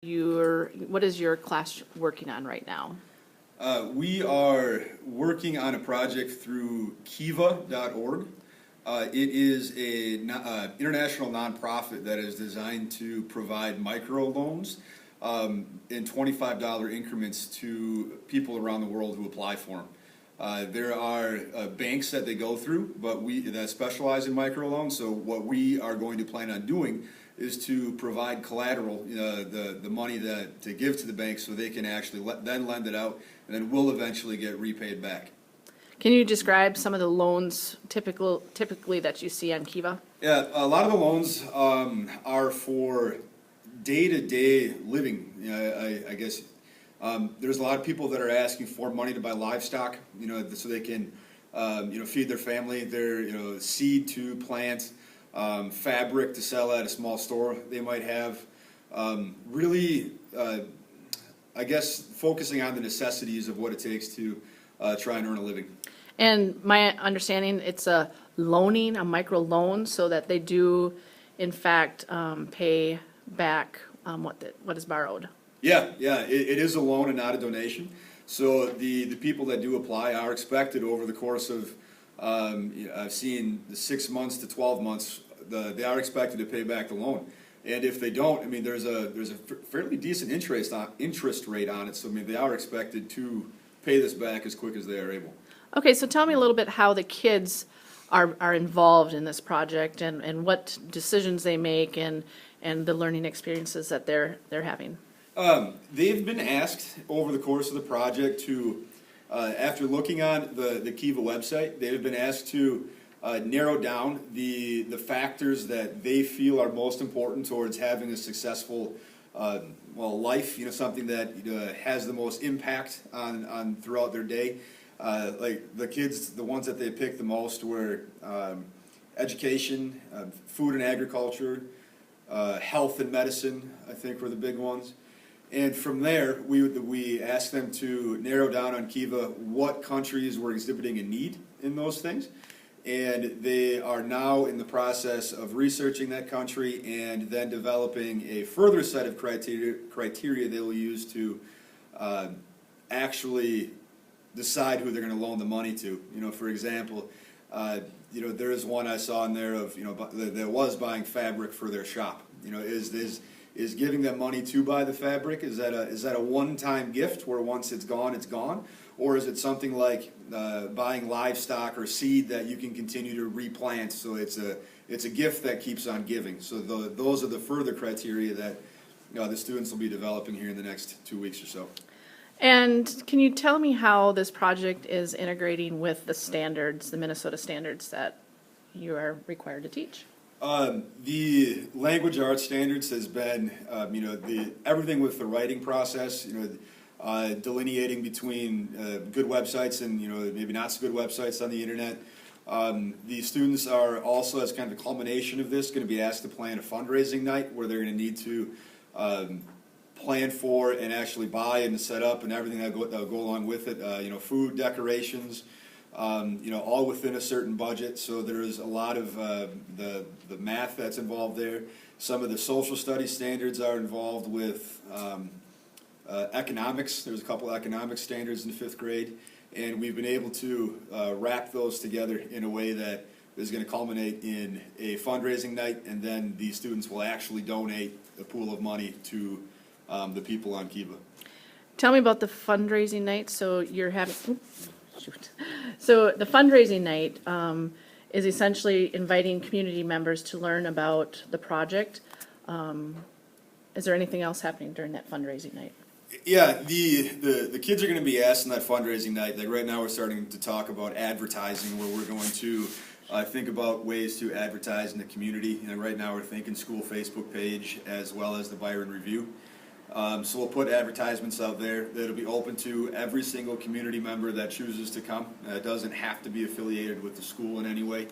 What is your class working on right now? We are working on a project through Kiva.org. It is an international nonprofit that is designed to provide microloans in $25 increments to people around the world who apply for them. There are banks that they go through, but that specialize in microloans. So what we are going to plan on doing is to provide collateral, the money to give to the bank, so they can actually then lend it out, and then we'll eventually get repaid back. Can you describe some of the loans typically that you see on Kiva? Yeah, a lot of the loans are for day-to-day living. I guess there's a lot of people that are asking for money to buy livestock, so they can, feed their family. Their, seed to plant, fabric to sell at a small store they might have. Really, I guess focusing on the necessities of what it takes to try and earn a living. And my understanding, it's a micro loan, so that they do, in fact, pay back what is borrowed. Yeah, it is a loan and not a donation. So the people that do apply are expected over the course of, I've seen the 6 months to 12 months, they are expected to pay back the loan. And if they don't, there's a fairly decent interest rate on it. So they are expected to pay this back as quick as they are able. Okay, so tell me a little bit how the kids are involved in this project, and what decisions they make, and the learning experiences that they're having. They've been asked over the course of the project to, after looking on the Kiva website, they've been asked to narrow down the factors that they feel are most important towards having a successful life, something that has the most impact on throughout their day. Like the kids, the ones that they picked the most were education, food and agriculture, health and medicine, I think were the big ones. And from there, we asked them to narrow down on Kiva what countries were exhibiting a need in those things. And they are now in the process of researching that country and then developing a further set of criteria they will use to actually decide who they're going to loan the money to. For example, there is one I saw in there of that was buying fabric for their shop. Is giving them money to buy the fabric, is that a one-time gift where once it's gone, or is it something like buying livestock or seed that you can continue to replant? So it's a gift that keeps on giving. So those are the further criteria that the students will be developing here in the next 2 weeks or so. And can you tell me how this project is integrating with the Minnesota standards that you are required to teach? The language arts standards has been, everything with the writing process, delineating between good websites and, maybe not so good websites on the internet. The students are also, as kind of a culmination of this, going to be asked to plan a fundraising night where they're going to need to plan for and actually buy and set up and everything that'll go along with it. Food, decorations. All within a certain budget. So there is a lot of the math that's involved there. Some of the social studies standards are involved with economics. There's a couple of economics standards in 5th grade, and we've been able to wrap those together in a way that is going to culminate in a fundraising night, and then the students will actually donate a pool of money to the people on Kiva. Tell me about the fundraising night. So you're having. So the fundraising night is essentially inviting community members to learn about the project. Is there anything else happening during that fundraising night? Yeah, the kids are going to be asked in that fundraising night. Like right now, we're starting to talk about advertising, where we're going to think about ways to advertise in the community. Right now, we're thinking school Facebook page as well as the Byron Review. So we'll put advertisements out there that'll be open to every single community member that chooses to come. It doesn't have to be affiliated with the school in any way.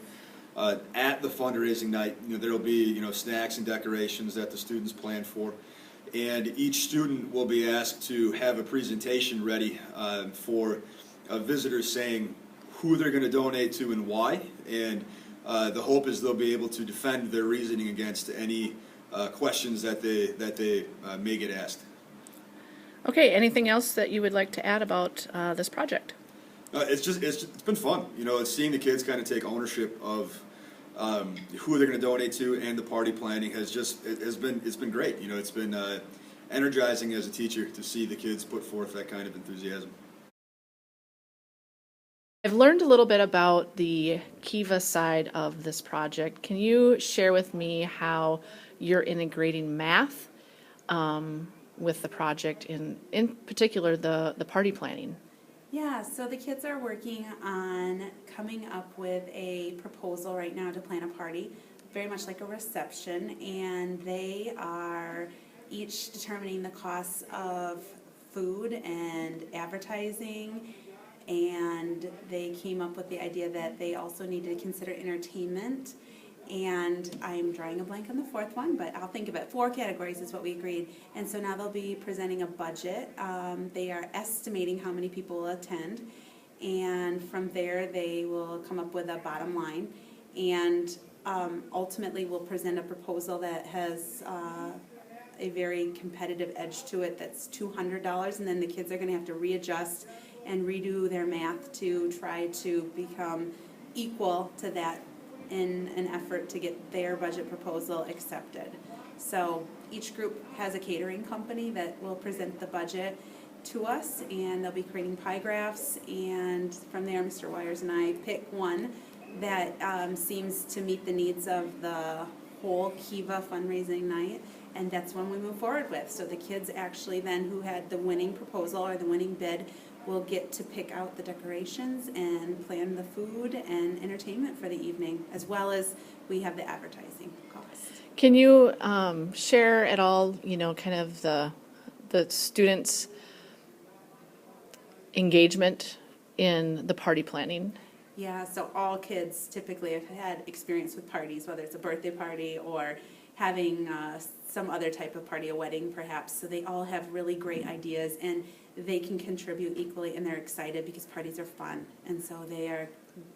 At the fundraising night, there will be snacks and decorations that the students plan for, and each student will be asked to have a presentation ready for visitors saying who they're going to donate to and why. And the hope is they'll be able to defend their reasoning against any questions that they may get asked. Okay, anything else that you would like to add about this project? It's been fun, it's seeing the kids kind of take ownership of who they're going to donate to, and the party planning it's been great. It's been energizing as a teacher to see the kids put forth that kind of enthusiasm. I've learned a little bit about the Kiva side of this project. Can you share with me how you're integrating math with the project, in particular the party planning? Yeah, so the kids are working on coming up with a proposal right now to plan a party, very much like a reception, and they are each determining the costs of food and advertising, and they came up with the idea that they also need to consider entertainment. And I'm drawing a blank on the fourth one, but I'll think of it. 4 categories is what we agreed. And so now they'll be presenting a budget. They are estimating how many people will attend. And from there, they will come up with a bottom line. And ultimately, we'll present a proposal that has a very competitive edge to it that's $200. And then the kids are going to have to readjust and redo their math to try to become equal to that in an effort to get their budget proposal accepted. So each group has a catering company that will present the budget to us, and they'll be creating pie graphs, and from there Mr. Weyers and I pick one that seems to meet the needs of the whole Kiva fundraising night, and that's when we move forward with. So the kids actually then who had the winning proposal or the winning bid will get to pick out the decorations and plan the food and entertainment for the evening, as well as we have the advertising cost. Can you share at all, kind of the students' engagement in the party planning? Yeah, so all kids typically have had experience with parties, whether it's a birthday party or having some other type of party, a wedding perhaps. So they all have really great ideas, and they can contribute equally, and they're excited because parties are fun. And so they are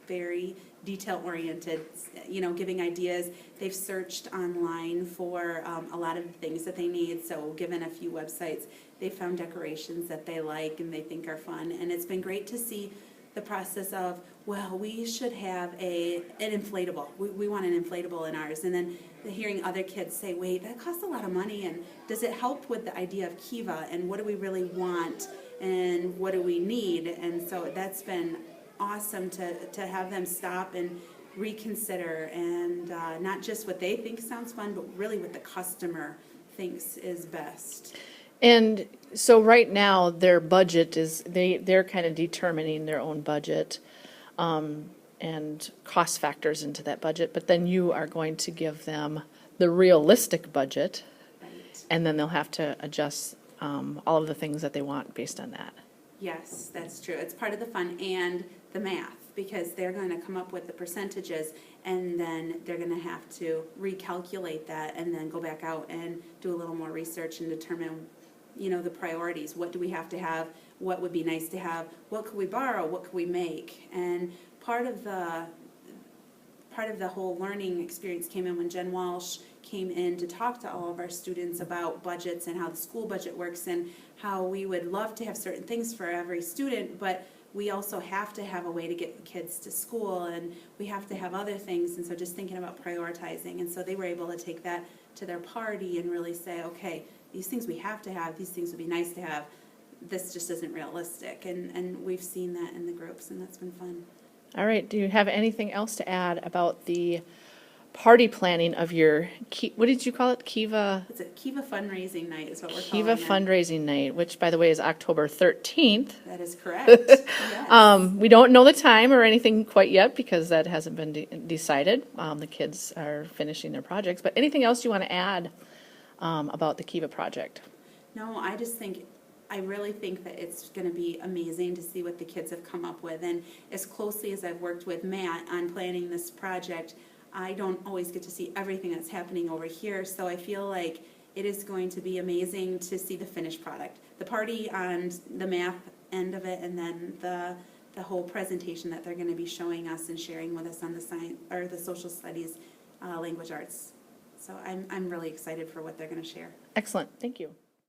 very detail-oriented, giving ideas. They've searched online for a lot of the things that they need. So given a few websites, they found decorations that they like and they think are fun. And it's been great to see the process of, well, we should have an inflatable. We want an inflatable in ours. And then hearing other kids say, wait, that costs a lot of money, and does it help with the idea of Kiva, and what do we really want, and what do we need? And so that's been awesome to have them stop and reconsider, and not just what they think sounds fun, but really what the customer thinks is best. And so right now, their budget is, they're kind of determining their own budget and cost factors into that budget, but then you are going to give them the realistic budget, Right. and then they'll have to adjust all of the things that they want based on that. Yes, that's true. It's part of the fun and the math, because they're going to come up with the percentages, and then they're going to have to recalculate that and then go back out and do a little more research and determine, the priorities. What do we have to have? What would be nice to have? What could we borrow? What could we make? And part of the whole learning experience came in when Jen Walsh came in to talk to all of our students about budgets and how the school budget works, and how we would love to have certain things for every student, but we also have to have a way to get the kids to school, and we have to have other things. And so just thinking about prioritizing. And so they were able to take that to their party and really say, okay, these things we have to have, these things would be nice to have, this just isn't realistic. And we've seen that in the groups, and that's been fun. All right, do you have anything else to add about the party planning of your, what did you call it, Kiva? It's a Kiva fundraising night is what we're Kiva calling it. fundraising night, which by the way is October 13th. That is correct. Yes. We don't know the time or anything quite yet because that hasn't been decided. The kids are finishing their projects, but anything else you want to add about the Kiva project? No, I really think that it's going to be amazing to see what the kids have come up with. And as closely as I've worked with Matt on planning this project, I don't always get to see everything that's happening over here. So I feel like it is going to be amazing to see the finished product. The party on the math end of it, and then the whole presentation that they're going to be showing us and sharing with us on the science or the social studies, language arts So I'm really excited for what they're gonna share. Excellent, thank you.